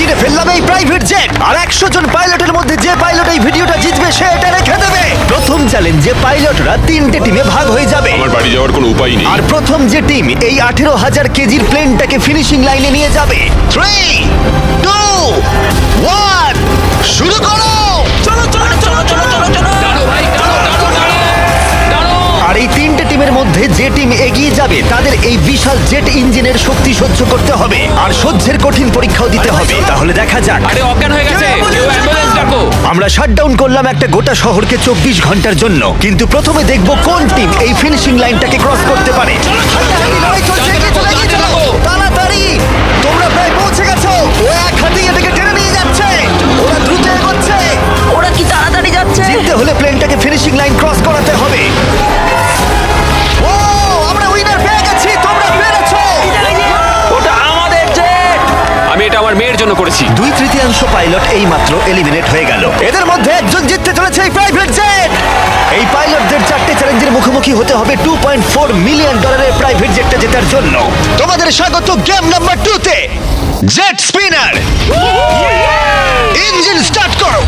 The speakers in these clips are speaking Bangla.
কিনে ফেললাম এই প্রাইভেট জেট আর 100 জন পাইলটের মধ্যে যে পাইলট এই ভিডিওটা জিতবে সে এটা রেখে দেবে। প্রথম চ্যালেঞ্জে পাইলটরা 3টে টিমে ভাগ হয়ে যাবে। আমার বাড়ি যাওয়ার কোনো উপায় নেই। আর প্রথম যে টিম এই 18,000 কেজির প্লেনটাকে ফিনিশিং লাইনে নিয়ে যাবে। 3, 2, 1 শুরু করো। চলো চলো চলো চলো চলো চলো দাঁড়ো ভাই, দাঁড়ো দাঁড়ো দাঁড়ো দাঁড়ো। আর এই 3টে টিমের মধ্যে যে টিম এগিয়ে যাবে তাদের এই বিশাল জেট ইঞ্জিনের শক্তি সহ্য করতে হবে আর সহ্যের কঠিন পরীক্ষাও দিতে হবে। তাহলে দেখা যাক। আরে অজ্ঞান হয়ে গেছে, কেউ অ্যাম্বুলেন্স ডাকো। আমরা শাটডাউন করলাম একটা গোটা শহরকে 24 ঘন্টার জন্য, কিন্তু প্রথমে দেখব কোন টিম এই ফিনিশিং লাইনটাকে ক্রস করতে পারে। লড়াই চলছে, এগিয়ে চলো, এগিয়ে চলো। তাড়াতাড়ি, তোমরা প্রায় পৌঁছে গেছো। ও এক হাতে এটাকে টেনে নিয়ে যাচ্ছে। ওরা দ্রুত এগোচ্ছে। ওরা কি তাড়াতাড়ি যাচ্ছে? জিততে হলে প্লেনটাকে ফিনিশিং লাইন ক্রস করাতে হবে। ও, আমরা উইনার পেয়ে গেছি। তোমরা পেরেছো। ওটা আমাদের জেট। আমি এটা আমার মেয়ের জন্য করেছি। 2/3 পাইলট এই মাত্র এলিমিনেট হয়ে গেল। এদের মধ্যে একজন জিততে চলেছে এই প্রাইভেট জেট। এই পাইলটদের 4টে চ্যালেঞ্জের মুখোমুখি হতে হবে $2.4 মিলিয়ন প্রাইভেট জেটটা জেতার জন্য। তোমাদের স্বাগত গেম নাম্বার 2 তে। জেট স্পিনার, ইঞ্জিন স্টার্ট করো।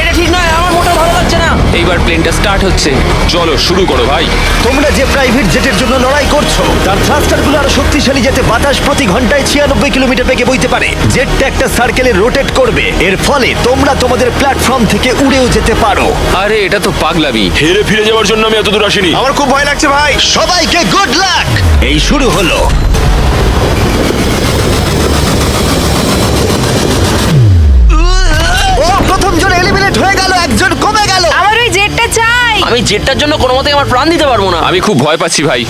এটা ঠিক নয়, আমার মোটেও ভালো লাগছে না। এইবার প্লেনটা স্টার্ট হচ্ছে। চলো শুরু করো ভাই। তোমরা যে প্রাইভেট জেটের জন্য লড়াই করছো তার থ্রাস্টারগুলো আরো শক্তিশালী, যাতে বাতাস প্রতি ঘন্টায় 96 কিলোমিটার বেগে বইতে পারে। জেটটা একটা সার্কেলে রোটেট করবে, এর ফলে তোমরা তোমাদের প্ল্যাটফর্ম থেকে উড়েও যেতে পারো। আরে এটা তো পাগলামি। হেরে ফিরে যাওয়ার জন্য আমি এত দূর আসিনি। আমার খুব ভয় লাগছে ভাই। সবাইকে গুড লাক। এই শুরু হলো। ও, প্রথম জন এলিমিনেট হয়ে গেল, একজন কমে গেল। আমার ওই জেটটা চাই। আমি জেটটার জন্য কোনো মতেই আমার প্রাণ দিতে পারবো না। আমি খুব ভয় পাচ্ছি ভাই।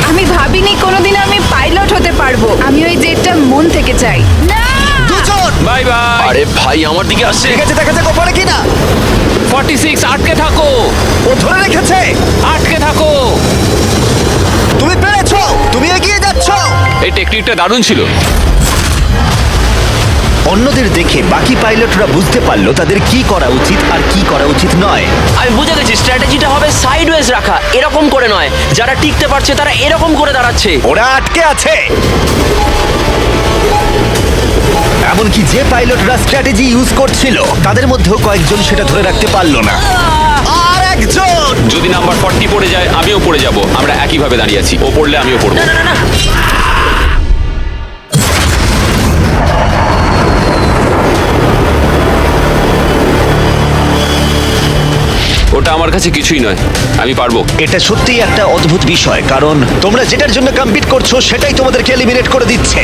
আমি ভাবিনি কোনোদিন আমি পাইলট হতে পারবো। আমি ওই জেটটা মন থেকে চাই। না, দুজন। Bye bye. আরে ভাই, আমার দিকে আসছে। ঠিক আছে, দেখা যাক ও পারে কিনা। 46, আটকে থাকো, ও ধরে রেখেছে। আটকে থাকো। তুমি পেরেছো, তুমি এগিয়ে যাচ্ছ। এই টেকনিকটা দারুণ ছিল। অন্যদের দেখে বাকি পাইলটরা বুঝতে পারলো তাদের কি করা উচিত আর কি করা উচিত নয়। আমি বুঝে গেছি, স্ট্র্যাটেজিটা হবে সাইডওয়েজ রাখা, এরকম করে নয়। যারা টিকতে পারছে তারা এরকম করে দাঁড়াচ্ছে। ওরা আটকে আছে। এমনকি যে পাইলটরা স্ট্র্যাটেজি ইউজ করছিল তাদের মধ্যেও কয়েকজন সেটা ধরে রাখতে পারলো না। আর একজন। যদি নাম্বার 40 পড়ে যায় আমিও পড়ে যাব। আমরা একইভাবে দাঁড়িয়ে আছি, ও পড়লে আমিও পড়বো। না না না না। ওটা আমার কাছে কিছুই নয়, আমি পারবো। এটা সত্যিই একটা অদ্ভুত বিষয়, কারণ তোমরা যেটার জন্য কম্পিট করছো সেটাই তোমাদেরকে এলিমিনেট করে দিচ্ছে।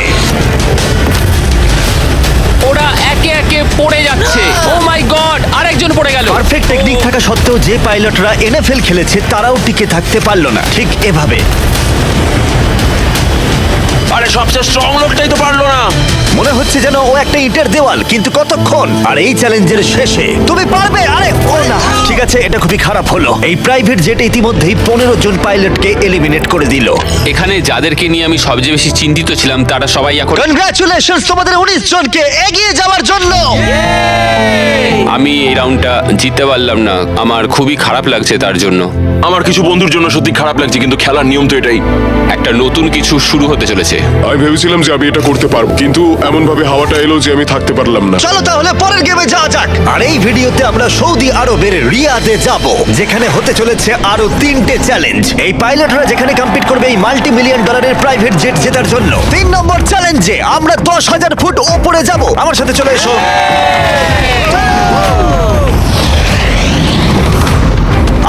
ওরা একে একে পড়ে যাচ্ছে। ও মাই গড, আরেকজন পড়ে গেল। পারফেক্ট টেকনিক থাকা সত্ত্বেও যে পাইলটরা এনএফএল খেলেছে তারাও টিকে থাকতে পারলো না ঠিক এভাবে। আরে সবচেয়ে স্ট্রং লোকটাই তো পারলো না। মনে হচ্ছে যেন ও একটা ইটের দেওয়াল, কিন্তু কতক্ষণ। আর এই চ্যালেঞ্জের শেষে তুমি পারবে। আরে ও না, ঠিক আছে, এটা খুবই খারাপ হলো। এই প্রাইভেট জেট ইতিমধ্যেই 15 জন পাইলটকে এলিমিনেট করে দিল। এখানে যাদেরকে নিয়ে আমি সবচেয়ে বেশি চিন্তিত ছিলাম তারা সবাই এখন। কনগ্রাচুলেশনস তোমাদের 19 জনকে এগিয়ে যাওয়ার জন্য। আমি এই রাউন্ডটা জিততে পারলাম না, আমার খুবই খারাপ লাগছে তার জন্য। আমার কিছু বন্ধুর জন্য সত্যি খারাপ লাগছে, কিন্তু খেলার নিয়ম তো এটাই। একটা নতুন কিছু শুরু হতে চলেছে। আমি ভেবেছিলাম যে আমি এটা করতে পারবো, কিন্তু এমন ভাবে হাওয়াটা এলো যে আমি থাকতে পারলাম না। চলো তাহলে পরের গেমে যাওয়া যাক। আর এই ভিডিওতে আমরা সৌদি আরবের রিয়াদে যাব, যেখানে হতে চলেছে আরো 3টে চ্যালেঞ্জ। এই পাইলটরা যেখানে কম্পিট করবে এই $multi-million প্রাইভেট জেট জেতার জন্য। 3 নম্বর চ্যালেঞ্জে আমরা 10,000 ফুট উপরে যাব। আমার সাথে চলে এসো।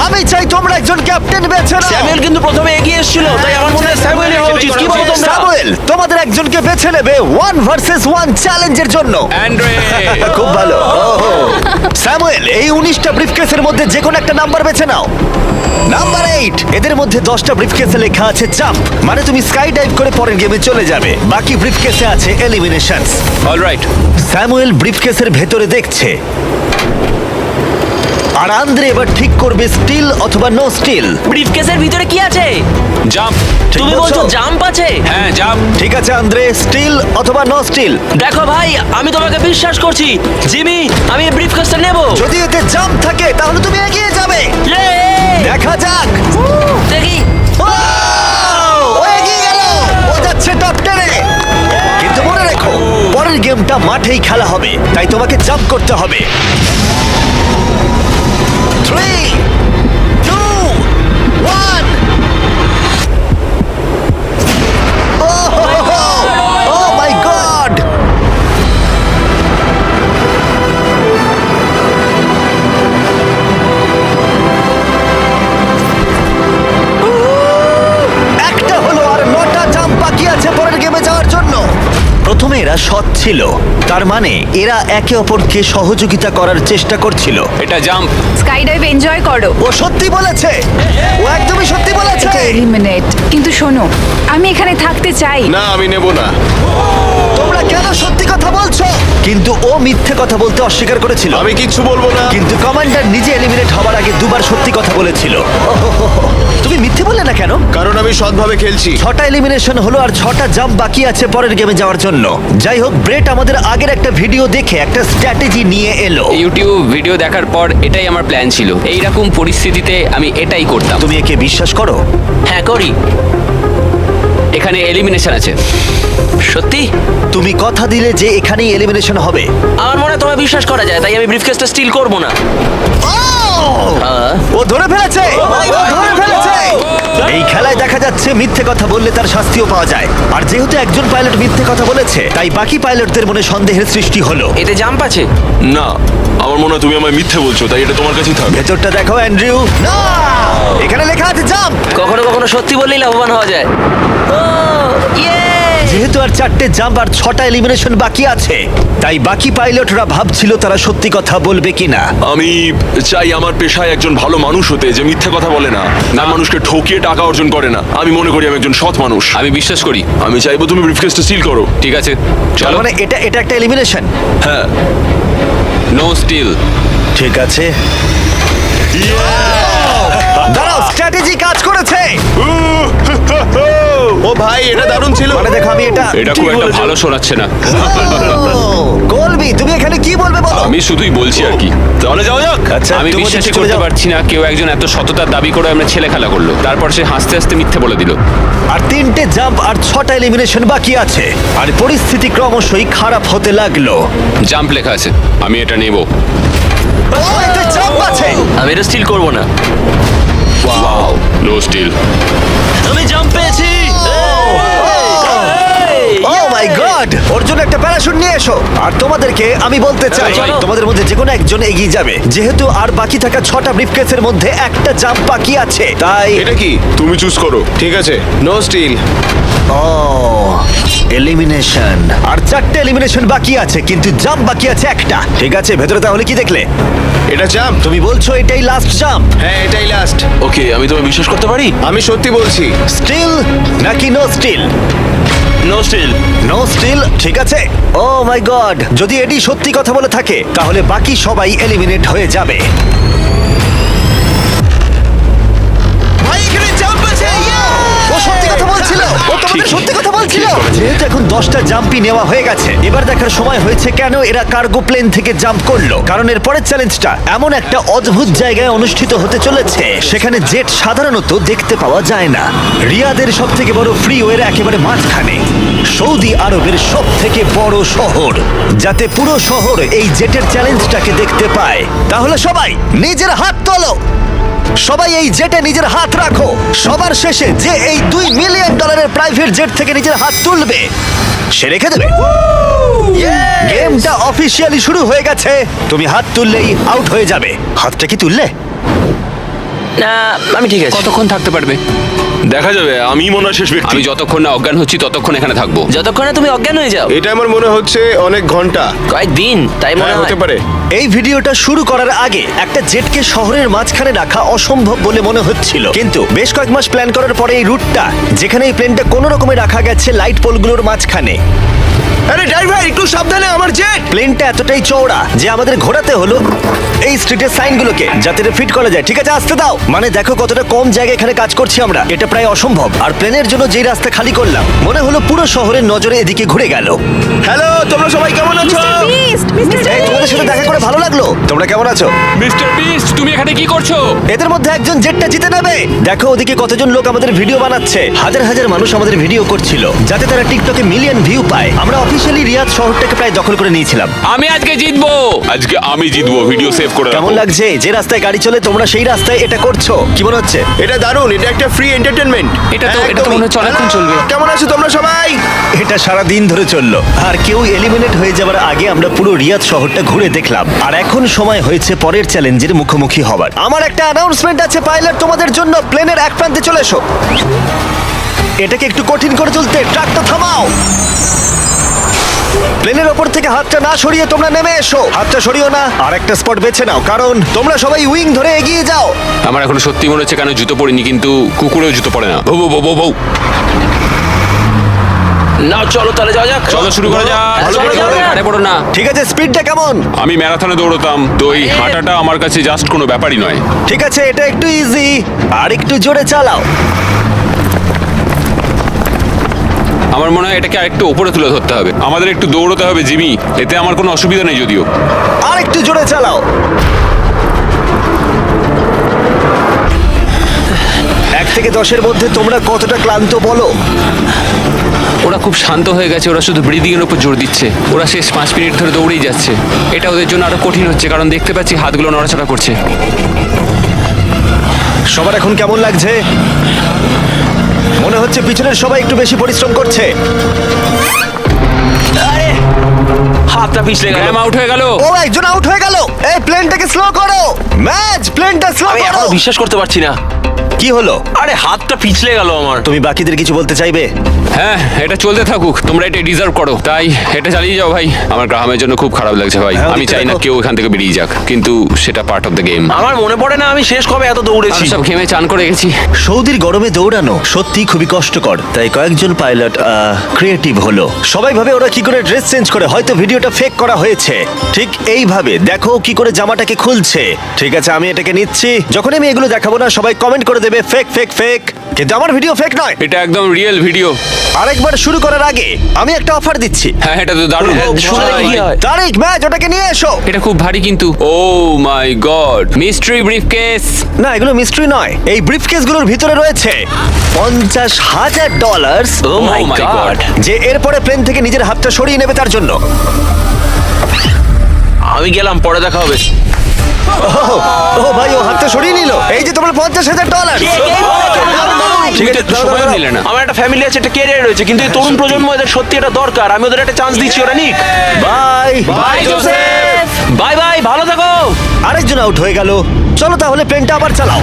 আমি চাই তোমরা একজন ক্যাপ্টেন বেছে নাও। স্যামুয়েল কিন্তু প্রথমে এগিয়ে এসেছিল, তাই আমার মনে হয় স্যামুয়েলই হওয়া উচিত। কি বলো তোমরা? স্যামুয়েল, তোমাদের একজনকে বেছে নেবে 1 ভার্সেস 1 চ্যালেঞ্জের জন্য। অ্যান্ড্রে, খুব ভালো। ওহো। স্যামুয়েল, এই 19টা ব্রিফকেসের মধ্যে যে কোনো একটা নাম্বার বেছে নাও। নাম্বার 8। এদের মধ্যে 10টা ব্রিফকেসে লেখা আছে জাম্প, মানে তুমি স্কাই ডাইভ করে পরের গেমে চলে যাবে। বাকি ব্রিফকেসে আছে এলিমিনেশনস। অলরাইট। স্যামুয়েল ব্রিফকেসের ভেতরে দেখছে, আর আন্দ্রে এবার ঠিক করবে স্টিল অথবা নো স্টিল। ব্রিফকেসের ভিতরে কি আছে? জাম্প। তুমি বলছো? বলছো জাম্প আছে? হ্যাঁ জাম্প। ঠিক আছে আন্দ্রে, স্টিল অথবা নো স্টিল। দেখো ভাই, আমি তোমাকে বিশ্বাস করছি। জিমি, আমি এই ব্রিফকেসটা নেব। যদি এতে জাম্প থাকে তাহলে তুমি এগিয়ে যাবে। দেখা যাক। দেখি। ও এগিয়ে গেল। ও যাচ্ছে টপ 10-এ। কিন্তু মনে রেখো, পরের গেমটা মাঠেই খেলা হবে, তাই তোমাকে জাম্প করতে হবে। 3, 2, 1। Oh my God! একটা হলো, আর 9টা জাম্প বাকি আছে পরের গেমে যাওয়ার জন্য। প্রথমে এরা সৎ ছিল, তার মানে এরা একে অপরকে সহযোগিতা করার চেষ্টা করছিল। এটা জাম্প। স্কাই ডাইভ এনজয় করো। ও সত্যি বলেছে, ও একদমই সত্যি বলেছে। এটা এলিমিনেট। কিন্তু শোনো, আমি এখানে থাকতে চাই। না আমি নেব না। তোমরা কেন সত্যি কথা বলছো? কিন্তু ও মিথ্যে কথা বলতে অস্বীকার করেছিল। আমি কিচ্ছু বলবো না। কিন্তু কমান্ডার নিজে এলিমিনেট হওয়ার আগে দুবার সত্যি কথা বলেছিল। ওহোহোহো। তুমি মিথ্যে বললে না কেন? কারণ আমি সৎভাবে খেলছি। 6টা এলিমিনেশন হলো আর 6টা জাম্প বাকি আছে পরের গেমে যাওয়ার জন্য। যাই হোক, ব্রেট আমাদের আগের একটা ভিডিও দেখে একটা স্ট্র্যাটেজি নিয়ে এলো। ইউটিউব ভিডিও দেখার পর এটাই আমার প্ল্যান ছিল। এইরকম পরিস্থিতিতে আমি এটাই করতাম। তুমি একে বিশ্বাস করো? হ্যাঁ করি। এখানে এলিমিনেশন আছে। সত্যি তুমি কথা দিলে যে এখানেই এলিমিনেশন হবে। আমার মনে হয় তোমায় বিশ্বাস করা যায়, তাই আমি ব্রিফকেসটা স্টিল করব না। ও ধরে ফেলেছে, ও ধরে ফেলেছে। এই খেলায় দেখা যাচ্ছে মিথ্যে কথা বললে তার শাস্তিও পাওয়া যায়। আর যেহেতু একজন পাইলট মিথ্যে কথা বলেছে, তাই বাকি পাইলটদের মনে সন্দেহের সৃষ্টি হলো। এতে জাম্প আছে? না, আমার মনে হয় তুমি আমায় মিথ্যে বলছো, তাই এটা তোমার কাছেই থাকবে। ভেতরটা দেখো অ্যান্ড্রিউ। না, এখানে লেখা আছে জাম্প। কখনো কখনো সত্যি বললেই লাভবান হওয়া যায়। ও ইয়ে! যেহেতু আর 4টে জাম্প আর 6টা এলিমিনেশন বাকি আছে, তাই বাকি পাইলটরা ভাবছিল তারা সত্যি কথা বলবে কিনা। আমি চাই আমার পেশায় একজন ভালো মানুষ হতে, যে মিথ্যে কথা বলে না, না মানুষকে ঠকিয়ে টাকা অর্জন করে না। আমি মনে করি আমি একজন সৎ মানুষ। আমি বিশ্বাস করি। আমি চাইবো তুমি ব্রিফকেসটা সিল করো। ঠিক আছে, তার চলো। মানে এটা একটা এলিমিনেশন। হ্যাঁ। No steal. ঠিক আছে, দাঁড়াও, স্ট্র্যাটেজি কাজ করেছে। ও ভাই এটা দারুণ ছিল। মানে দেখো, আমি এটা এটা খুব একটা ভালো শোনাচ্ছে না। কলবি, তুমি এখানে কি বলবে বলো? আমি শুধুই বলছি আর কি। তাহলে যাওয়া যাক। আচ্ছা, আমি তুমি বিশ্বাসই চলে করতে যাও। পারছি না কেউ একজন এত সততার দাবি করে আমরা ছেলে খেলা করলো, তারপর সে হাসতে হাসতে মিথ্যে বলে দিল। আর 3টে জাম্প আর 6টা এলিমিনেশন বাকি আছে, আর পরিস্থিতি ক্রমশই খারাপ হতে লাগলো। জাম্প লেখা আছে, আমি এটা নেব। ও, এতে জাম্প আছে। আমি এটা স্টিল করব না। No steal. আমি জাম্প পেয়েছি। ও মাই গড, ওর জন্য একটা প্যারাশুট নিয়ে এসো। আর তোমাদেরকে আমি বলতে চাই, চলো। তোমাদের মধ্যে যে কোনো একজন এগিয়ে যাবে, যেহেতু আর বাকি থাকা 6টা ব্রিফকেসের মধ্যে একটা জাম্প বাকি আছে, তাই এটা কি? তুমি চুজ করো। ঠিক আছে, নো স্টিল। ও এলিমিনেশন। আর 4টে এলিমিনেশন বাকি আছে, কিন্তু জাম্প বাকি আছে একটা। ঠিক আছে, ভেতরে তাহলে কি দেখলে? এটা জাম্প। তুমি বলছো এটাই লাস্ট জাম্প? হ্যাঁ এটাই লাস্ট। ওকে, আমি তোমায় বিশ্বাস করতে পারি? আমি সত্যি বলছি। স্টিল নাকি no steal? No steal. No steal, ঠিক আছে। ও মাই গড, যদি এডি সত্যি কথা বলে থাকে, তাহলে বাকি সবাই এলিমিনেট হয়ে যাবে। ও সত্যি কথা বলছিল, ও তোমাদের সত্যি কথা বলছিল। যেহেতু এখন 10টা জাম্পই নেওয়া হয়ে গেছে, এবার দেখার সময় হয়েছে কেন এরা কার্গো প্লেন থেকে জাম্প করলো। কারণ এর পরের চ্যালেঞ্জটা এমন একটা অদ্ভুত জায়গায় অনুষ্ঠিত হতে চলেছে, সেখানে জেট সাধারণত দেখতে পাওয়া যায় না। রিয়াদের সব থেকে বড় ফ্রিওয়ের একেবারে মাঝখানে, সৌদি আরবের সব থেকে বড় শহর, যাতে পুরো শহর এই জেটের চ্যালেঞ্জটাকে দেখতে পায়। তাহলে সবাই নিজের হাত তোলো, সবাই এই জেটে নিজের হাত রাখো। সবার শেষে যে এই $2 মিলিয়ন প্রাইভেট জেট থেকে নিজের হাত তুলবে, সে রেখে দেবে। গেমটা অফিসিয়ালি শুরু হয়ে গেছে। তুমি হাত তুললেই আউট হয়ে যাবে। হাতটা কি তুললে? না, আমি ঠিক আছে। কতক্ষণ থাকতে পারবে? দেখা যাবে, আমি মনে হয় শেষ ব্যক্তি। আমি যতক্ষণ না অজ্ঞান হচ্ছি ততক্ষণ এখানে থাকবো। যতক্ষণে তুমি অজ্ঞান হয়ে যাও। এটা আমার মনে হচ্ছে অনেক ঘন্টা। কয়েকদিন, তাই মনে হ্যাঁ, হয়। হতে পারে। এই ভিডিওটা শুরু করার আগে একটা জেটকে শহরের মাঝখানে রাখা অসম্ভব বলে মনে হচ্ছিল, কিন্তু বেশ কয়েক মাস প্ল্যান করার পরে এই রুটটা, যেখানে এই প্লেনটা কোনো রকমে রাখা গেছে লাইট পোলগুলোর মাঝখানে। আরে ড্রাইভার একটু সাবধানে, আমার জেট। প্লেনটা এতটাই চওড়া যে আমাদের ঘোরাতে হলো এই স্ট্রিটের সাইনগুলোকে, যাতে এটা ফিট করা যায়। ঠিক আছে, আসতে দাও। মানে দেখো কতটা কম জায়গায় এখানে কাজ করছি আমরা, এটা প্রায় অসম্ভব। আর প্লেনের জন্য যেই রাস্তা খালি করলাম, মনে হলো পুরো শহরের নজরে এদিকে ঘুরে গেল। হ্যালো, তোমরা সবাই কেমন আছো? এই, তোমাদের সাথে দেখা করে ভালো লাগলো। তোমরা কেমন আছো? মিস্টার বিস্ট, তুমি এখানে কি করছো? এদের মধ্যে একজন জেটটা জিতে নেবে। দেখো ওদিকে কতজন লোক আমাদের ভিডিও বানাচ্ছে। হাজার হাজার মানুষ আমাদের ভিডিও করছিল, যাতে তারা টিকটকে মিলিয়ন ভিউ পায়। আমরা অফিসিয়ালি রিয়াদ শহরটাকে প্রায় দখল করে নিয়েছিলাম। আমি আজকে জিতবো। আজকে আমি জিতবো, ভিডিও সেভ করে রাখো। কেমন লাগছে যে রাস্তায় গাড়ি চলে তোমরা সেই রাস্তায় এটা করছো? কি মনে হচ্ছে? এটা দারুণ, এটা একটা ফ্রি এন্টারটেনমেন্ট। এটা তো মনে হচ্ছে অনেকক্ষণ চলবে। কেমন আছো তোমরা সবাই? এটা সারা দিন ধরে চললো, আর কেউ এলিমিনেট হয়ে যাওয়ার আগে আমরা পুরো রিয়াদ শহরটা ঘুরে দেখলাম। আর এখন সময় হয়েছে পরের চ্যালেঞ্জের মুখোমুখি হবার। আমার একটা অ্যানাউন্সমেন্ট আছে পাইলট তোমাদের জন্য। প্লেনের এক প্রান্তে চলে এসো। এটাকে একটু কঠিন করে তুলতে ট্রাকটা থামাও। প্লেনের ওপর থেকে হাতটা না সরিয়ে তোমরা নেমে এসো। হাতটা সরিও না, আর একটা স্পট বেছে নাও, কারণ তোমরা সবাই উইং ধরে এগিয়ে যাও। আমার এখন সত্যি মনে হচ্ছে কেন জুতো পরিনি, কিন্তু কুকুরেও জুতো পরে না। বউ বউ বউ বউ। না চলো তাহলে যাওয়া যাক। চলো শুরু করা যাক। ভালো করে চলো, যাও। আরে পড়ো না। ঠিক আছে, স্পিডটা কেমন? আমি ম্যারাথনে দৌড়তাম, তো এই হাঁটাটা আমার কাছে জাস্ট কোনো ব্যাপারই নয়। ঠিক আছে, এটা একটু ইজি, আর একটু জোরে চালাও। আমার মনে হয় এটাকে আরেকটু উপরে তুলে ধরতে হবে। আমাদের একটু দৌড়তে হবে জিমি, এতে আমার কোনো অসুবিধা নেই যদিও। আর একটু জোরে চালাও। 1 থেকে 10-এর মধ্যে তোমরা কতটা ক্লান্ত বলো? ওরা খুব শান্ত হয়ে গেছে, ওরা শুধু ব্রিদিং এর উপর জোর দিচ্ছে। ওরা শেষ 5 মিনিট ধরে দৌড়েই যাচ্ছে। এটা ওদের জন্য আরো কঠিন হচ্ছে, কারণ দেখতে পাচ্ছি হাতগুলো নড়াচড়া করছে। সবার এখন কেমন লাগছে? মনে হচ্ছে পিছনের সবাই একটু বেশি পরিশ্রম করছে। আরে হাতটা পিছলে গেল। গ্র্যাম আউট হয়ে গেল। ও, একজন আউট হয়ে গেল। এই প্লেনটাকে স্লো করো। ম্যাচ, প্লেনটা স্লো আমি করো। এখনো বিশ্বাস করতে পারছি না। কি হলো? আরে হাতটা পিছলে গেল আমার। তুমি বাকিদের কিছু বলতে চাইবে? হ্যাঁ, এটা চলতে থাকুক, তোমরা এটা ডিজার্ভ করো, তাই এটা চালিয়ে যাও ভাই। আমার গ্রামের জন্য খুব খারাপ লাগছে ভাই। হ্যাঁ, আমি ওদিকটা চাই না দেখো। কেউ এখান থেকে বেরিয়ে যাক, কিন্তু সেটা পার্ট অফ দ্য গেম। আমার মনে পড়ে না আমি শেষ কবে এত দৌড়েছি। সব ঘেমে চান করে গেছি। সৌদির গরমে দৌড়ানো সত্যি খুবই কষ্টকর, তাই কয়েকজন পাইলট ক্রিয়েটিভ হলো। সবাই ভাবে ওরা কি করে ড্রেস চেঞ্জ করে, হয়তো ভিডিওটা ফেক করা হয়েছে। ঠিক এইভাবে দেখো কি করে জামাটাকে খুলছে। ঠিক আছে, আমি এটাকে নিচ্ছি। যখন আমি এগুলো দেখাবো না, সবাই কমেন্ট করে দেবে ফেক ফেক ফেক, কিন্তু আমার ভিডিও ফেক নয়। এটা একদম রিয়েল ভিডিও। আরেকবার শুরু করার আগে আমি একটা অফার দিচ্ছি। হ্যাঁ, এটা তো দারুণ। শুনে দেখি কি হয়। তারিক, ম্যাচ, ওটাকে নিয়ে এসো। এটা খুব ভারী কিন্তু। ও মাই গড, মিস্ট্রি ব্রিফকেস। না, এগুলো মিস্ট্রি নয়। এই ব্রিফকেসগুলোর ভিতরে রয়েছে $50,000, ও মাই my গড। God. যে এরপরে প্লেন থেকে নিজের হাতটা সরিয়ে নেবে তার জন্য। আমি গেলাম, পরে দেখা হবে। ও ভাই, ও হাতটা সরিয়ে নিল। এই যে তোমার $50,000। ঠিক আছে, দাঁড়াও, সময় দাঁড়াও। নিলে না। আমার একটা ফ্যামিলি আছে, একটা ক্যারিয়ার রয়েছে, কিন্তু এই তরুণ প্রজন্ম এদের সত্যি এটা দরকার। আমি ওদের একটা চান্স দিচ্ছি, ওরা নিক। Bye bye Joseph. Bye bye, ভালো থাকো। আরেকজন আউট হয়ে গেল। চলো তাহলে প্লেনটা আবার চালাও।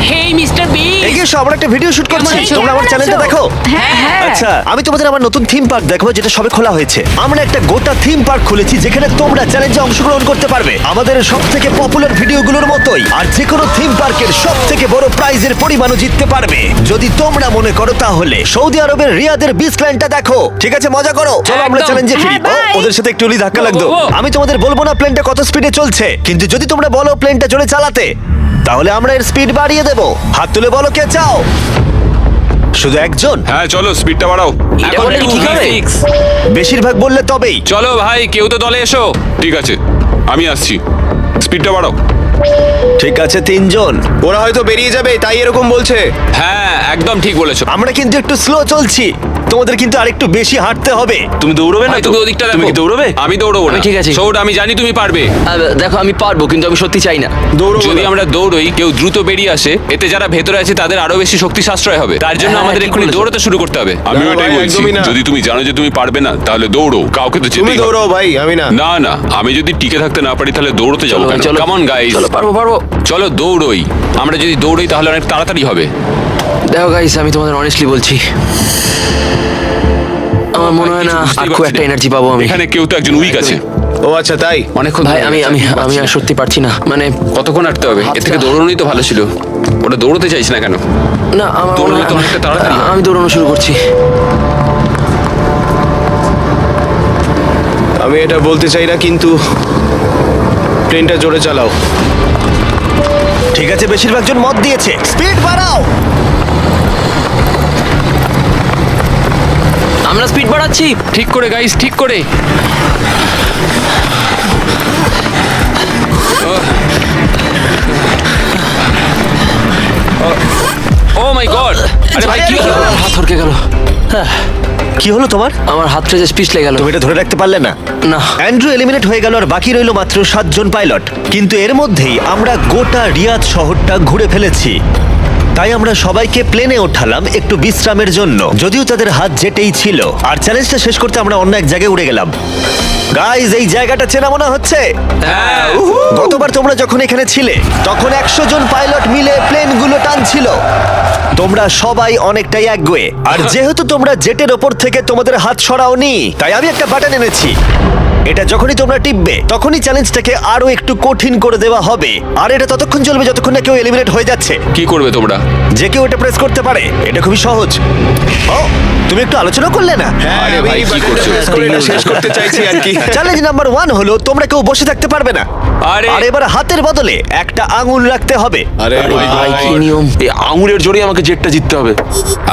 হেই মিস্টার বিন, এগিয়ে এসো, আমরা একটা ভিডিও শুট করছি। আছো? তোমরা আমার চ্যানেলটা দেখো। হ্যাঁ হ্যাঁ। আচ্ছা, আমি তোমাদের আমার নতুন থিম পার্ক দেখাবো, যেটা সবে খোলা হয়েছে। আমরা একটা গোটা থিম পার্ক খুলেছি, যেখানে তোমরা চ্যালেঞ্জে অংশগ্রহণ করতে পারবে আমাদের সব থেকে পপুলার ভিডিওগুলোর মতোই। আর যে কোনো থিম পার্কের সব থেকে বড় প্রাইজের পরিমাণও জিততে পারবে যদি তোমরা মনে করো তাহলে। সৌদি আরবের রিয়াদের বিচল্যান্ডটা দেখো। ঠিক আছে, মজা করো। চলো আমরা একদম। চ্যালেঞ্জে ফিরি। হ্যাঁ, bye. ওদের সাথে একটু ধাক্কা লাগতো। ও, ও, ও। আমি তোমাদের বলবো না প্লেনটা কত স্পিডে চলছে, কিন্তু যদি তোমরা বলো প্লেনটা জোরে চালাতে, তাহলে আমরা এর স্পিড বাড়িয়ে দেবো। হাত তুলে বলো কে চাও। শুধু একজন? হ্যাঁ, চলো স্পিডটা বাড়াও। এটা এখন বললে কি ঠিক হবে? 2v6। বেশিরভাগ বললে তবেই। চলো ভাই, কেউ তো দলে এসো। ঠিক আছে, আমি আসছি, স্পিডটা বাড়াও। ঠিক আছে, 3 জন। ওরা হয়তো বেরিয়ে যাবে, তাই এরকম বলছে। হ্যাঁ, একদম ঠিক বলেছো। আমরা কিন্তু একটু স্লো চলছি, তোমাদের কিন্তু আরেকটু বেশি হাঁটতে হবে। তুমি দৌড়বে না ভাই, তো? তুমি ওদিকটা দেখো। তুমি কি দৌড়বে? আমি দৌড়বো না। আমি ঠিক আছি। সৌড, আমি জানি তুমি পারবে। দেখো আমি পারবো, কিন্তু আমি সত্যি চাই না। যদি আমরা দৌড়ই, কেউ দ্রুত বেরিয়ে আসে, এতে যারা ভেতরে আছে তাদের আরো বেশি শক্তি সাশ্রয় হবে। তার জন্য হ্যাঁ, আমাদের ঠিক এক্ষুনি বলেছো। দৌড়তে শুরু করতে হবে। আমিও না, এটাই ভাই, বলছি, একদমই না। যদি তুমি জানো যে তুমি পারবে না, তাহলে দৌড়ো, কাউকে তো তুমি যেতেই হবে। দৌড়াও ভাই, আমি না। না না, আমি যদি টিকে থাকতে না পারি তাহলে দৌড়তে যাবো চলো, কেন? চলো। কাম অন গাইস, চলো, পারবো পারবো। চলো দৌড়ই। আমরা যদি দৌড়ই তাহলে অনেক তাড়াতাড়ি হবে। দেখো গাইস, আমি তোমাদের অনেস্টলি বলছি, আমার মনে হয় না কিছু বুঝতেই আর খুব পারছি একটা না। এনার্জি পাবো আমি। এখানে কেউ তো একজন উইক আছে। ও আচ্ছা, তাই? অনেকক্ষণ ভাই ধরে আমি আমি পারছি আমি না। আর সত্যি পারছি না, মানে কতক্ষণ হাঁটতে হবে? এর থেকে হাতটা- দৌড়নোই তো ভালো ছিল। ওটা দৌড়তে চাইছ না কেন? না আমার দৌড়ানো মনে হয়- তো অনেকটা তাড়াতাড়ি হয়। আমি দৌড়ানো শুরু করছি। আমি এটা বলতে চাই না, কিন্তু প্লেনটা জোরে চালাও। ঠিক আছে, বেশিরভাগ জন মত দিয়েছে। স্পিড বাড়াও। আমরা স্পিড বাড়াচ্ছি। ঠিক করে গাইস, ঠিক করে। ও মাই গড, আরে ভাই কি হলো? হাত হরকে গেল। কি হলো তোমার? আমার হাতটা জাস্ট পিছলে গেল। তুমি এটা ধরে রাখতে পারলে না? না। অ্যান্ড্রু এলিমিনেট হয়ে গেল আর বাকি রইল মাত্র 7 জন পাইলট। কিন্তু এর মধ্যেই আমরা গোটা রিয়াদ শহরটা ঘুরে ফেলেছি। তাই আমরা সবাইকে প্লেনে ওঠালাম একটু বিশ্রামের জন্য, যদিও তাদের হাত জেটেই ছিল। আর চ্যালেঞ্জটা শেষ করতে আমরা অন্য এক জায়গায় উড়ে গেলাম। গাইজ, এই জায়গাটা চেনা মনে হচ্ছে। গতবার তোমরা যখন এখানে ছিলে তখন 100 জন পাইলট মিলে প্লেনগুলো টানছিল। তোমরা সবাই অনেকটাই একগুয়ে, আর যেহেতু তোমরা জেটের ওপর থেকে তোমাদের হাত সরাওনি, তাই আমি একটা বাটন এনেছি। এটা যখনই তোমরা টিপবে তখনই চ্যালেঞ্জটাকে আরো একটু কঠিন করে দেওয়া হবে। আর এটা ততক্ষণ চলবে যতক্ষণ না কেউ এলিমিনেট হয়ে যাচ্ছে। কি করবে তোমরা? যে কেউ এটা প্রেস করতে পারে। এটা খুবই সহজ। ও, তুমি একটু আলোচনা করলে না? আরে ভাই, কি করছো? এটা শেষ করতে চাইছি আর কি। চ্যালেঞ্জ নাম্বার 1 হলো তোমরা কেউ বসে থাকতে পারবে না। আরে আর এবার হাতের বদলে একটা আঙুল রাখতে হবে। আরে ভাই কি নিয়ম? এই আঙুলের জোরেই আমাকে জেটটা জিততে হবে।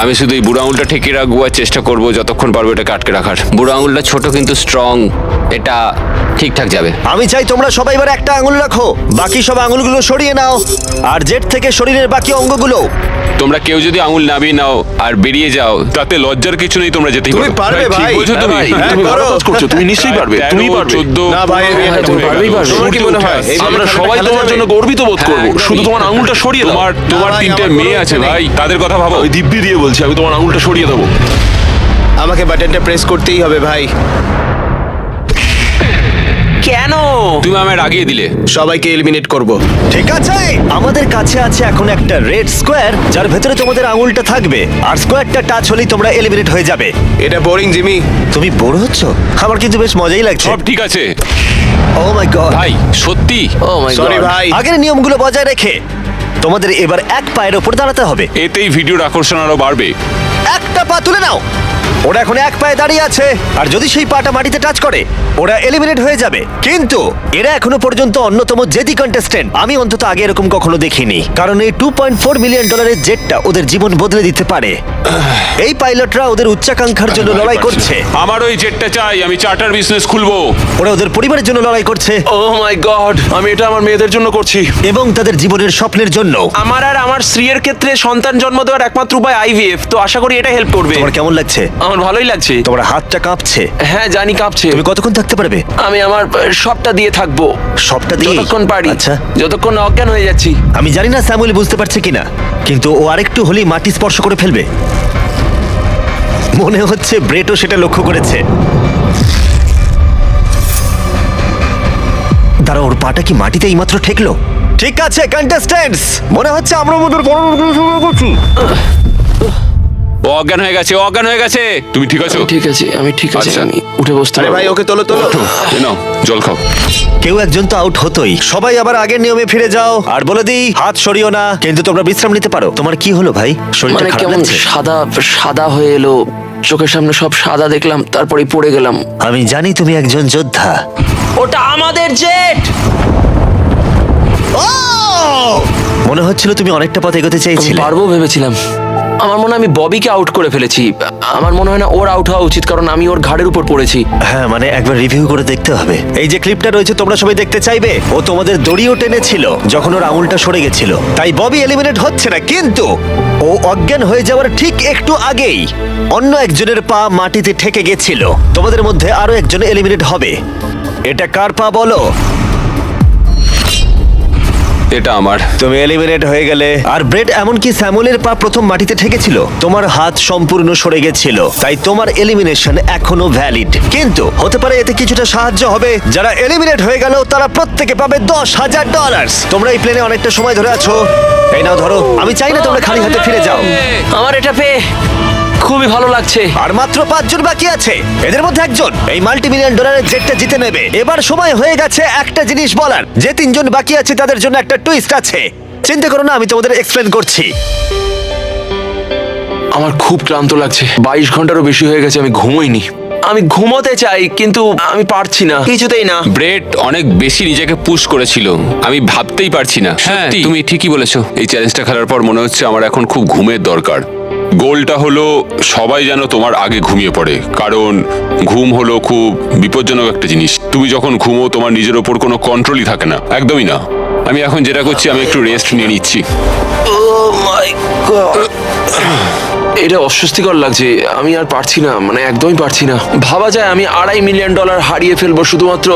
আমি শুধু এই বুড়ো আঙুলটা ঠেকে রাখবো আর চেষ্টা করবো যতক্ষণ পারবো এটাকে আটকে রাখার। বুড়ো আঙুলটা ছোট কিন্তু স্ট্রং, এটা ঠিকঠাক যাবে। আমি চাই তোমরা সবাই এবার একটা আঙুল রাখো, বাকি সব আঙুলগুলো সরিয়ে নাও। আর জেট থেকে শরীরের বাকি অঙ্গগুলো। তোমরা কেউ যদি আঙুল নামিয়ে নাও আর বেরিয়ে যাও তাতে লজ্জার কিছু নেই, তোমরা যেতেই তুমি পারবে ঠিক ভাই। বলছো তুমি। ভাই, হ্যাঁ, তুমি ভালো করো। কাজ করছো, তুমি নিশ্চয়ই পারবে, তুমি পারবে। 14 না ভাই, হ্যাঁ, তুমি পারবেই পারবে। তোমার কি মনে হয় আমরা সবাই তোমার জন্য গর্বিত বোধ করবো। শুধু তোমার আঙুলটা সরিয়ে দাও। তোমার ভাই, 3টে আমার মেয়ে কোনো আছে ইচ্ছে নেই। ভাই, তাদের কথা ভাবো। ওই দিব্যি দিয়ে বলছি, আমি তোমার আঙুলটা সরিয়ে দেবো। আমাকে বাটনটা প্রেস করতেই হবে ভাই। কেন? তুমি আমায় রাগিয়ে দিলে। সবাইকে এলিমিনেট করব। ঠিক আছে, আমাদের কাছে আছে এখন একটা রেড স্কোয়ার যার ভেতরে তোমাদের আঙুলটা থাকবে। আর স্কোয়ারটা টাচ হলেই তোমরা এলিমিনেট হয়ে যাবে। এটা বোরিং জিমি। তুমি বোর হচ্ছ? আমার কিন্তু বেশ মজাই লাগছে। সব ঠিক আছে ও মাই গড। ভাই, সত্যি। ও মাই সরি গড। ভাই। আগের নিয়মগুলো বজায় রেখে তোমাদের এবার এক পায়ের ওপর দাঁড়াতে হবে। এতেই ভিডিওর আকর্ষণ আরো বাড়বে। একটা পা তুলে নাও। ওরা এখন এক পায়ে দাঁড়িয়ে আছে, আর যদি সেই পাটা মাটিতে টাচ করে ওরা এলিমিনেট হয়ে যাবে। কিন্তু এরা এখনো পর্যন্ত অন্যতম জেদি কন্টেস্টেন্ট। আমি অন্তত আগে এরকম কখনো দেখিনি, কারণ এই $2.4 মিলিয়ন জেটটা ওদের জীবন বদলে দিতে পারে। এই পাইলটরা ওদের উচ্চাকাঙ্ক্ষার জন্য লড়াই করছে। আমার ওই জেটটা চাই, আমি চার্টার বিজনেস খুলবো। ওরা ওদের পরিবারের জন্য লড়াই করছে ও মাই গড, আমি এটা আমার মেয়েদের জন্য করছি। এবং তাদের জীবনের স্বপ্নের জন্য। আমার আর আমার স্ত্রীর ক্ষেত্রে সন্তান জন্ম দেওয়ার একমাত্র উপায় আইভিএফ, তো আশা করি এটা হেল্প করবে। তোমার কেমন লাগছে? আমার ভালোই লাগছে। তোমার হাতটা কাঁপছে। হ্যাঁ জানি কাঁপছে। তুমি কতক্ষণ থাকতে পারবে? আমি আমার সবটা দিয়ে থাকবো। সবটা দিয়ে? যতক্ষণ পারি। আচ্ছা, যতক্ষণ না অজ্ঞান হয়ে যাচ্ছি। আমি জানি না স্যামুয়েল বুঝতে পারছে কিনা, কিন্তু ও আরেকটু হলেই মাটি স্পর্শ করে ফেলবে। মনে হচ্ছে ব্রেটও সেটা লক্ষ্য করেছে। দাঁড়া, ওর পাটা কি মাটিতে এইমাত্র ঠেকলো? ঠিক আছে কন্টেস্ট্যান্টস, মনে হচ্ছে আমরা আমাদের পরবর্তী শুরু করছি। ও অজ্ঞান হয়ে গেছে, অজ্ঞান হয়ে গেছে। তুমি ঠিক আছো? ঠিক আছে, আমি ঠিক আছে। আচ্ছা। আমি উঠে বসতে আরে পারবো। ভাই, ওকে তোলো তোলো। এই নাও, জল খাও। কেউ একজন তো আউট হতোই। সবাই আবার আগের নিয়মে ফিরে যাও। আর বলে দিই, হাত সরিও না, কিন্তু তোমরা বিশ্রাম নিতে পারো। তোমার কি হলো ভাই? শরীরটা মানে খারাপ কেমন লাগছে? সাদা সাদা হয়ে এলো, চোখের সামনে সব সাদা দেখলাম, তারপরেই পড়ে গেলাম। আমি জানি তুমি একজন যোদ্ধা। ওটা আমাদের জেট। মনে হচ্ছিল তুমি অনেকটা পথ এগোতে চাইছিলে। পারবো ভেবেছিলাম। আমার মনে হয় আমি ববিকে আউট করে ফেলেছি। আমার মনে হয় না ওর আউট হওয়া উচিত, কারণ আমি ওর ঘাড়ের উপর পড়েছি। হ্যাঁ, মানে একবার রিভিউ করে দেখতে হবে। এই যে ক্লিপটা রয়েছে তোমরা সবাই দেখতে চাইবে। ও তোমাদের দড়িও টেনেছিল যখন ওর আঙুলটা সরে গেছিল। তাই ববি এলিমিনেট হচ্ছে না, কিন্তু ও অজ্ঞান হয়ে যাওয়ার ঠিক একটু আগেই অন্য একজনের পা মাটিতে ঠেকে গেছিল। তোমাদের মধ্যে আরো একজন এলিমিনেট হবে। এটা কার পা বলো? এটা আমার। তুমি এলিমিনেট হয়ে গেলে। আর ব্রেড, এমনকি স্যামুয়েলের পা প্রথম মাটিতে ঠেকেছিল, তোমার হাত সম্পূর্ণ সরে গেছিল, তাই তোমার এলিমিনেশন এখনো ভ্যালিড। কিন্তু হতে পারে এতে কিছুটা সাহায্য হবে। যারা এলিমিনেট হয়ে গেল তারা প্রত্যেকে পাবে $10,000। তোমরা এই প্লেনে অনেকটা সময় ধরে আছো। এই নাও ধরো। আমি চাই না তোমরা খালি হাতে ফিরে যাও। আমার এটা পেয়ে খুবই ভালো লাগছে। আর মাত্র 5 জন বাকি আছে। এদের মধ্যে একজন এই $multi-million জেটটা জিতে নেবে। এবার সময় হয়ে গেছে একটা জিনিস বলার। যে 3 জন বাকি আছে তাদের জন্য একটা টুইস্ট আছে। চিন্তা করো না, আমি তোমাদের এক্সপ্লেন করছি। আমার খুব ক্লান্ত লাগছে। 22 ঘন্টারও বেশি হয়ে গেছে আমি ঘুমোইনি। আমি ঘুমোতে চাই, কিন্তু আমি পারছি না, কিছুতেই না। ব্রেড অনেক বেশি নিজেকে পুশ করেছিল, আমি ভাবতেই পারছি না। হ্যাঁ, তুমি ঠিকই বলেছো। এই চ্যালেঞ্জটা খেলার পর মনে হচ্ছে আমার এখন খুব ঘুমের দরকার। গোলটা হলো সবাই যেন তোমার আগে ঘুমিয়ে পড়ে, কারণ ঘুম হলো খুব বিপজ্জনক একটা জিনিস। তুমি যখন ঘুমো তোমার নিজের ওপর কোনো কন্ট্রোলই থাকে না, একদমই না। আমি এখন যেটা করছি, আমি একটু রেস্ট নিয়ে নিচ্ছি। ও মাই গড। এটা অস্বস্তিকর লাগছে, আমি আর পারছি না, মানে একদমই পারছি না। ভাবা যায় আমি $2.5 মিলিয়ন হারিয়ে ফেলবো শুধুমাত্র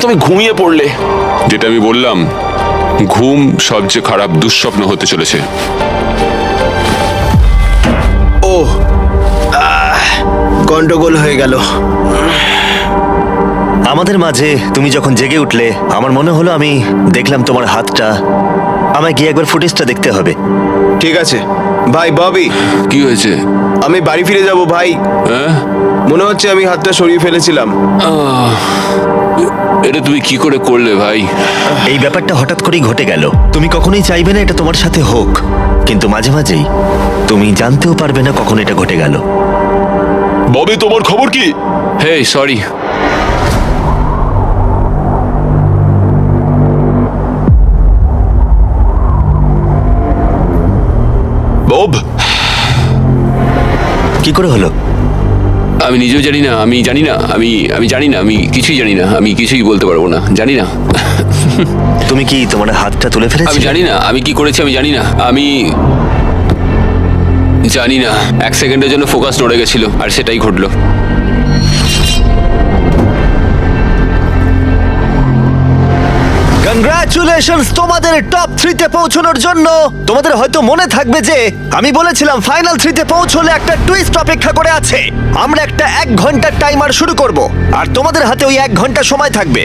আমি ঘুমিয়ে পড়লে। যেটা আমি বললাম, ঘুম সবচেয়ে খারাপ দুঃস্বপ্ন হতে চলেছে। ও গন্ডগোল হয়ে গেল। আমাদের মাঝে তুমি যখন জেগে উঠলে আমার মনে হলো আমি দেখলাম তোমার হাতটা। আমায় গিয়ে একবার ফুটেজটা দেখতে হবে। ঠিক আছে ভাই ববি, কি হয়েছে? আমি বাড়ি ফিরে যাব ভাই। হ্যাঁ? মনে হচ্ছে আমি হাতটা সরিয়ে ফেলেছিলাম। এটা তুমি কি করে করলে ভাই? এই ব্যাপারটা হঠাৎ করেই ঘটে গেল। তুমি কখনোই চাইবে না এটা তোমার সাথে হোক, কিন্তু মাঝে মাঝেই তুমি জানতেও পারবে না কখন এটা ঘটে গেল। ববি, তোমার খবর কি? হে সরি। বব, কি করে হলো? আমি নিজেও জানি না, আমি জানি না, আমি জানি না, আমি কিছুই জানি না, আমি কিছুই বলতে পারবো না, জানি না। তুমি কি তোমার হাতটা তুলে আমি ফেলেছিলে? জানি না আমি কি করেছি, আমি জানি না, আমি জানি না। 1 সেকেন্ডের জন্য ফোকাস নড়ে গেছিল আর সেটাই ঘটলো। কংগ্রাচুলেশনস তোমাদের টপ 3 তে পৌঁছানোর জন্য। তোমাদের হয়তো মনে থাকবে যে আমি বলেছিলাম ফাইনাল 3 তে পৌঁছলে একটা টুইস্ট অপেক্ষা করে আছে। আমরা একটা 1 ঘন্টার টাইমার শুরু করব আর তোমাদের হাতে ওই 1 ঘন্টা সময় থাকবে।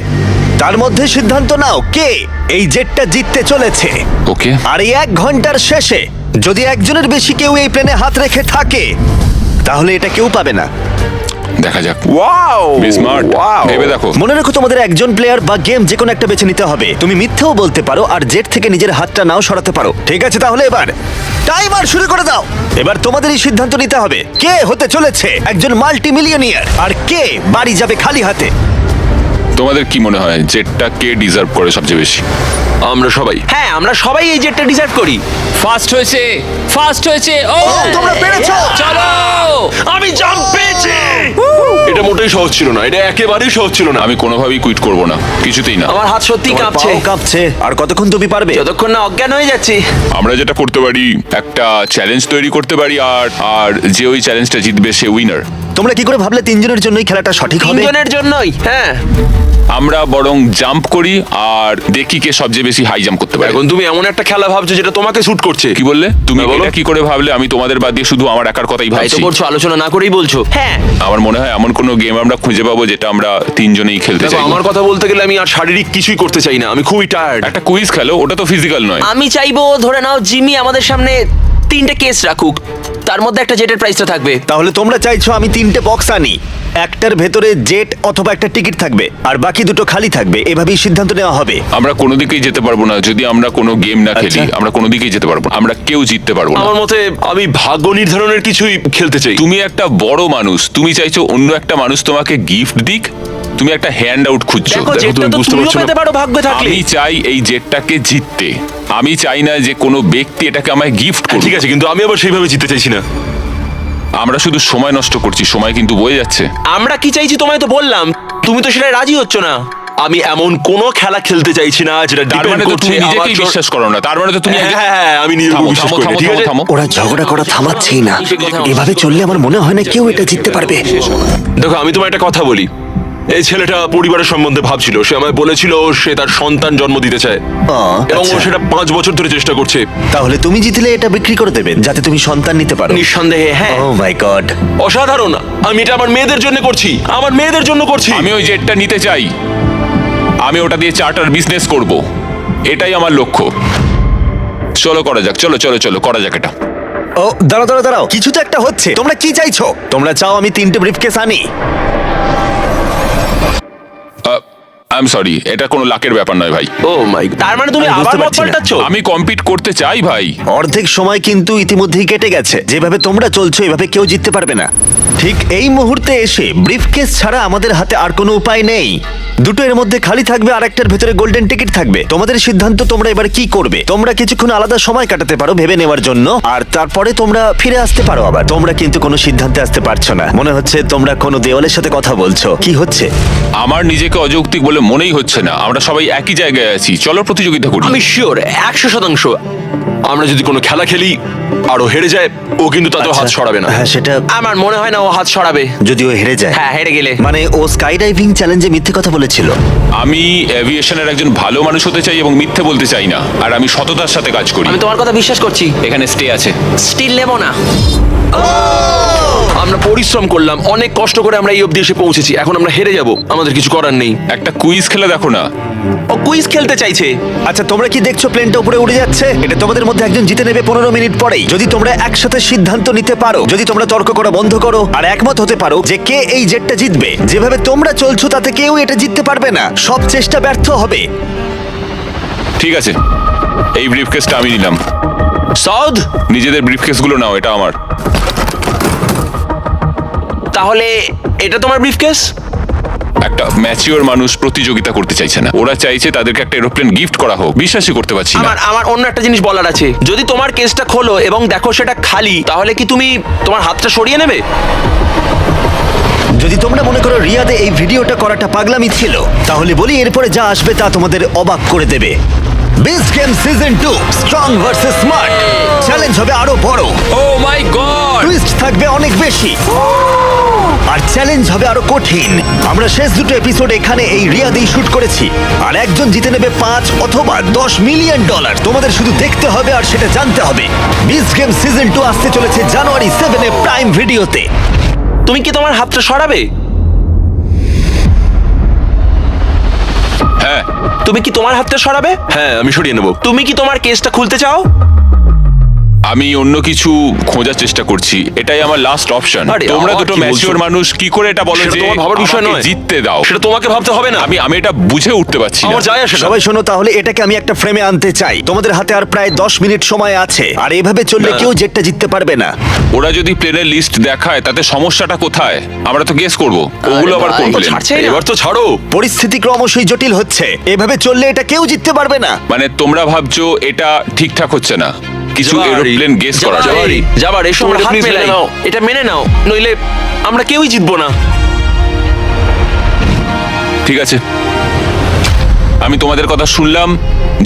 তার মধ্যে সিদ্ধান্ত নাও কে এই জেটটা জিততে চলেছে। ওকে, আর এই 1 ঘন্টার শেষে যদি একজনের বেশি কেউ এই প্লেনে হাত রেখে থাকে তাহলে এটা কেউ পাবে না। দেখা যাক। Wow, Be smart. ভেবে দেখো। মনে রেখো তোমাদের একজন প্লেয়ার বা গেম যে কোনো একটা বেছে নিতে হবে। তুমি মিথ্যেও বলতে পারো আর জেট থেকে নিজের হাতটা নাও সরাতে পারো। ঠিক আছে, তাহলে এবার টাইমার শুরু করে দাও। এবার তোমাদেরই সিদ্ধান্ত নিতে হবে কে হতে চলেছে একজন মাল্টি মিলিয়নিয়ার আর কে বাড়ি যাবে খালি হাতে। তোমাদের কি মনে হয় জেটটা কে ডিজার্ভ করে সবচেয়ে বেশি? আমরা সবাই। হ্যাঁ আমরা সবাই এই জেটটা ডিজার্ভ করি। ফার্স্ট হয়েছে, ফার্স্ট হয়েছে। ও তোমরা পেরেছো। চলো। আমি জাম্প পেয়েছি। এটা মোটেই সহজ ছিল না, এটা একেবারেই সহজ ছিল না। আমি কোনোভাবেই কুইট করব না, কিছুতেই না। আমার হাত সত্যি তোমার কাঁপছে। পাও কাঁপছে। আর কতক্ষণ তুমি পারবে? যতক্ষণ না অজ্ঞান হয়ে যাচ্ছি। আমরা যেটা করতে পারি, একটা চ্যালেঞ্জ তৈরি করতে পারি, আর যে ওই চ্যালেঞ্জটা জিতবে সে উইনার। তোমরা কি করে ভাবলে 3 জনের জন্যই খেলাটা সঠিক হবে? 3 জনের জন্যই। হ্যাঁ আমরা বরং জাম্প করি আর দেখি কে সবচেয়ে বেশি হাই জাম্প করতে পারে। এখন তুমি এমন একটা খেলা ভাবছো যেটা তোমাকে শুট করছে। কি বললে তুমি? হ্যাঁ, বলো। এটা কি করে ভাবলে? আমি তোমাদের বাদ দিয়ে শুধু আমার একার কথাই তাই তো ভাবছি। করছো, আলোচনা না করেই বলছো। হ্যাঁ আমার মনে হয় এমন কোনো গেম আমরা খুঁজে পাবো যেটা আমরা 3 জনেই খেলতে দেখো, চাই। আমার কথা বলতে গেলে আমি আর শারীরিক কিছুই করতে চাই না, আমি খুবই টায়ার্ড। একটা কুইজ খেলো, ওটা তো ফিজিক্যাল নয়। আমি চাইবো ধরে নাও জিমি আমাদের সামনে 3টে কেস রাখুক, তার মধ্যে একটা জেটের প্রাইসটা থাকবে। তাহলে তোমরা চাইছো আমি 3টে বক্স আনি, একটার ভেতরে জেট অথবা একটা টিকিট থাকবে আর বাকি দুটো খালি থাকবে। এভাবেই সিদ্ধান্ত নেওয়া হবে। আমরা কোনো দিকেই যেতে পারবো না যদি আমরা কোনো গেম না খেলি। আচ্ছা। আমরা কোনো দিকেই যেতে পারবো না, আমরা কেউ জিততে পারবো না। আমার মতে আমি ভাগ্য নির্ধারণের কিছুই খেলতে চাই। তুমি একটা বড় মানুষ, তুমি চাইছো অন্য একটা মানুষ তোমাকে গিফট দিক, তুমি একটা হ্যান্ড আউট খুঁজছো। দেখো দেখো, জেটটা তুমি তো বুঝতে তুমিও পারছো না। পেতে পারো ভাগ্য থাকলে। আমি চাই এই জেটটাকে জিততে। আমি চাই না যে কোনো ব্যক্তি এটাকে আমায় গিফট করুক। ঠিক আছে, কিন্তু আমি আবার সেইভাবে জিততে চাইছি না। আমরা শুধু সময় নষ্ট করছি, সময় কিন্তু বয়ে যাচ্ছে। আমরা কি চাইছি তোমায় তো বললাম, তুমি তো সেটা রাজি হচ্ছ না। আমি এমন কোনো খেলা খেলতে চাইছি না যেটা তার ডিপেন্ড মানে তো করছে তুমি আমার নিজেকেই বিশ্বাস করো না, তার মানে তো তুমি হ্যাঁ, হ্যাঁ, আমি নিজের উপর থামো, বিশ্বাস থামো, করি না, থামো, ঠিক আছে? থামো। ওরা ঝগড়া করা থামাচ্ছেই না। এভাবে চললে আমার মনে হয় না কেউ এটা জিততে পারবে। দেখো, আমি তোমার একটা কথা বলি। এই ছেলেটা পরিবারের সম্বন্ধে ভাবছিল, সে আমায় বলেছিল সে তার সন্তান জন্ম দিতে চায় এবং ও আচ্ছা। সেটা 5 বছর ধরে চেষ্টা করছে। তাহলে তুমি জিতলে এটা বিক্রি করে দেবেন যাতে তুমি সন্তান নিতে পারো। নিঃসন্দেহে হ্যাঁ। ও মাই গড। অসাধারণ। আমি এটা আমার মেয়েদের জন্য করছি, আমার মেয়েদের জন্য করছি। আমি ওই জেটটা নিতে চাই, আমি ওটা দিয়ে চার্টার বিজনেস করব, এটাই আমার লক্ষ্য। চলো করা যাক, চলো চলো চলো করা যাক এটা। ও দাঁড়াও দাঁড়াও দাঁড়াও, কিছু তো একটা হচ্ছে। তোমরা কি চাইছো? তোমরা চাও আমি 3টে ব্রিফকেস আনি? আই এম সরি, এটা কোনো লাকের ব্যাপার নয় ভাই। ও মাই, তার মানে তুমি আমি বুঝতে আবার মত পারছি না। পাল্টাচ্ছ? আমি কম্পিট করতে চাই ভাই। অর্ধেক সময় কিন্তু ইতিমধ্যেই কেটে গেছে। যেভাবে তোমরা চলছো এভাবে কেউ জিততে পারবে না। ঠিক এই মুহূর্তে এসে ব্রিফকেস ছাড়া আমাদের হাতে আর কোনো উপায় নেই। দুটো এর মধ্যে খালি থাকবে আর একটার ভেতরে গোল্ডেন টিকিট থাকবে। তোমাদের সিদ্ধান্ত, তোমরা এবার কি করবে। তোমরা কিছুক্ষণ আলাদা সময় কাটাতে পারো ভেবে নেওয়ার জন্য, আর তারপরে তোমরা ফিরে আসতে পারো আবার। তোমরা কিন্তু কোনো সিদ্ধান্তে আসতে পারছো না। মনে হচ্ছে তোমরা কোনো দেওয়ালের সাথে কথা বলছো। কি হচ্ছে? আমার নিজেকে অযৌক্তিক বলে মনেই হচ্ছে না। আমরা সবাই একই জায়গায় আছি, চলো প্রতিযোগিতা করি। আমি শিওর 100%। আমরা যদি কোনো খেলা খেলি আর ও হেরে যায়, ও কিন্তু তাতেও হাত সরাবে না। হ্যাঁ, সেটা আমার মনে হয় না ও হাত সরাবে। যদি ও হেরে যায়। হ্যাঁ, হেরে গেলে। মানে ও স্কাই ডাইভিং চ্যালেঞ্জে মিথ্যে কথা বলেছিল। আমি এভিয়েশনের একজন ভালো মানুষ হতে চাই এবং মিথ্যে বলতে চাই না, আর আমি সততার সাথে কাজ করি। আমি তোমার কথা বিশ্বাস করছি। এখানে স্টে আছে। স্টিল নেব না। আমরা পরিশ্রম করলাম, অনেক কষ্ট করে আমরা এই অবধি এসে পৌঁছেছি। এখন আমরা হেরে যাব, আমাদের কিছু করার নেই। একটা কুইজ খেলে দেখো না। ও কুইজ খেলতে চাইছে। আচ্ছা, তোমরা কি দেখছো প্লেনটা উপরে উড়ে যাচ্ছে? এটা তোমাদের মধ্যে একজন জিতে নেবে 15 মিনিট পরেই। যদি তোমরা একসাথে সিদ্ধান্ত নিতে পারো, যদি তোমরা তর্ক করা বন্ধ করো আর একমত হতে পারো যে কে এই জেটটা জিতবে, যেভাবে তোমরা চলছো তাতে কেউ এটা জিততে পারবে না। সব চেষ্টা ব্যর্থ হবে। ঠিক আছে, এই ব্রিফকেসটা আমি নিলাম। সাউদ, নিজেদের ব্রিফকেসগুলো নাও, এটা আমার। তাহলে এটা তোমার ব্রিফকেস? একটা ম্যাচিওর মানুষ প্রতিযোগিতা করতে চাইছে না, ওরা চাইছে তাদেরকে একটা এরোপ্লেন গিফট করা হোক। বিশ্বাসই করতে পারছি না। আমার অন্য একটা জিনিস বলার আছে। যদি তোমার কেসটা খোলো এবং দেখো সেটা খালি, তাহলে কি তুমি তোমার হাতটা সরিয়ে নেবে? যদি তোমরা মনে করো রিয়াদে এই ভিডিওটা করাটা পাগলামি ছিল, তাহলে বলি এরপরে যা আসবে তা তোমাদের অবাক করে দেবে। Beast game season 2 strong versus smart challenge হবে আরো বড়। ও মাই গড! টুইস্ট থাকবে অনেক বেশি আর চ্যালেঞ্জ হবে আরো কঠিন। আমরা শেষ দুটো এপিসোড এখানে এই রিয়াদেই শুট করেছি, আর একজন জিতে নেবে 5 অথবা 10 মিলিয়ন ডলার। তোমাদের শুধু দেখতে হবে আর সেটা জানতে হবে। বিস্ট গেম সিজন 2 আসতে চলেছে জানুয়ারি 7 এ প্রাইম ভিডিওতে। তুমি কি তোমার হাতটা সরাবে? হ্যাঁ, তুমি কি তোমার হাতটা সরাবে? হ্যাঁ, আমি সরিয়ে নেবো। তুমি কি তোমার কেসটা খুলতে চাও? আমি অন্য কিছু খোঁজার চেষ্টা করছি, এটাই আমার লাস্ট অপশন। আরে, তোমরা আবার দুটো কি ম্যাচিওর বলছো? মানুষ কি করে এটা বলো সেটা যে তোমার ভাবার বিষয় আমাকে নয়। জিততে দাও? সেটা তোমাকে ভাবতে হবে না। আমি এটা বুঝে উঠতে পারছি না। আমার যায় আসে না। সবাই শোনো, তাহলে এটাকে আমি একটা ফ্রেমে আনতে চাই। তোমাদের হাতে আর প্রায় 10 মিনিট সময় আছে, আর এভাবে চললে কেউ জেটটা জিততে পারবে না। ওরা যদি প্লেনের লিস্ট দেখায় তাতে সমস্যাটা কোথায়? আমরা তো গেস করব, ওগুলো আবার কোন ভাই, প্লেন? ছাড়ছেই না। এবার তো ছাড়ো। পরিস্থিতি ক্রমশই জটিল হচ্ছে। এভাবে চললে এটা কেউ জিততে পারবে না। মানে তোমরা ভাবছো এটা ঠিকঠাক হচ্ছে না? কিছু জাবারি, এরোপ্লেন গেস করা যায়। জাবারি। যাবার এসো, আমরা তুমি হাত please মেলাই। মেনে নাও। এটা মেনে নাও, নইলে আমরা কেউই জিতবো না। ঠিক আছে, আমি তোমাদের কথা শুনলাম।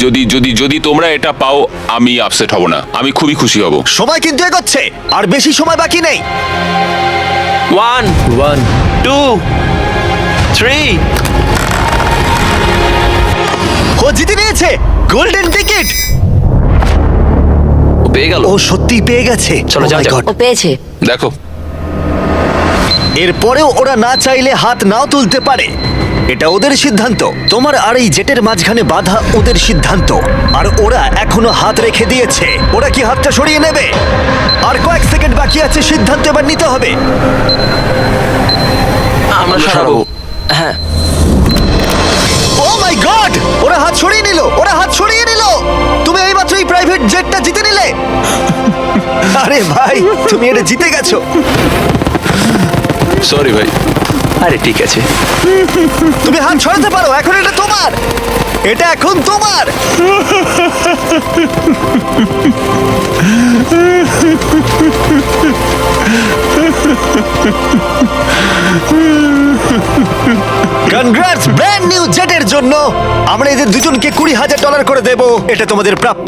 যদি যদি যদি তোমরা এটা পাও, আমি আপসেট হব না, আমি খুবই খুশি হব। সময় কিন্তু এগোচ্ছে, আর বেশি সময় বাকি নেই। 1 2 3। ও জিতে নিয়েছে গোল্ডেন টিকিট। ও পেয়ে গেল। ও সত্যি পেয়ে গেছে। চলো, Oh যাও, my যাও। God! ও পেয়েছে। দেখো, এরপরেও ওরা না চাইলে হাত নাও তুলতে পারে। এটা ওদের সিদ্ধান্ত। তোমার আর এই জেটের মাঝখানে বাধা ওদের সিদ্ধান্ত, আর ওরা এখনো হাত রেখে দিয়েছে। ওরা কি হাতটা সরিয়ে নেবে? আর কয়েক সেকেন্ড বাকি আছে, সিদ্ধান্ত এবার নিতে হবে। আমরা সরাবো। হ্যাঁ, ও মাই গড! ওরা হাত সরিয়ে নিল, ওরা হাত সরিয়ে নিল। তুমি এইমাত্র এই প্রাইভেট জেটটা জিতে নিলে। আরে ভাই, তুমি এটা জিতে গেছো। সরি ভাই। আরে ঠিক আছে। তুমি হাত সরাতে পারো, এখন এটা তোমার। এটা এখন তোমার। কনগ্রাটস ব্র্যান্ড নিউ জেটের জন্য। আমরা এদের দুজনকে $20,000 করে দেব। এটা তোমাদের প্রাপ্য।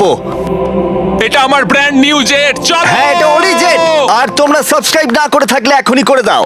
এটা আমার ব্র্যান্ড নিউ জেট। চলো। হ্যাঁ, এটা ওরই জেট। আর তোমরা সাবস্ক্রাইব না করে থাকলে এখনই করে দাও।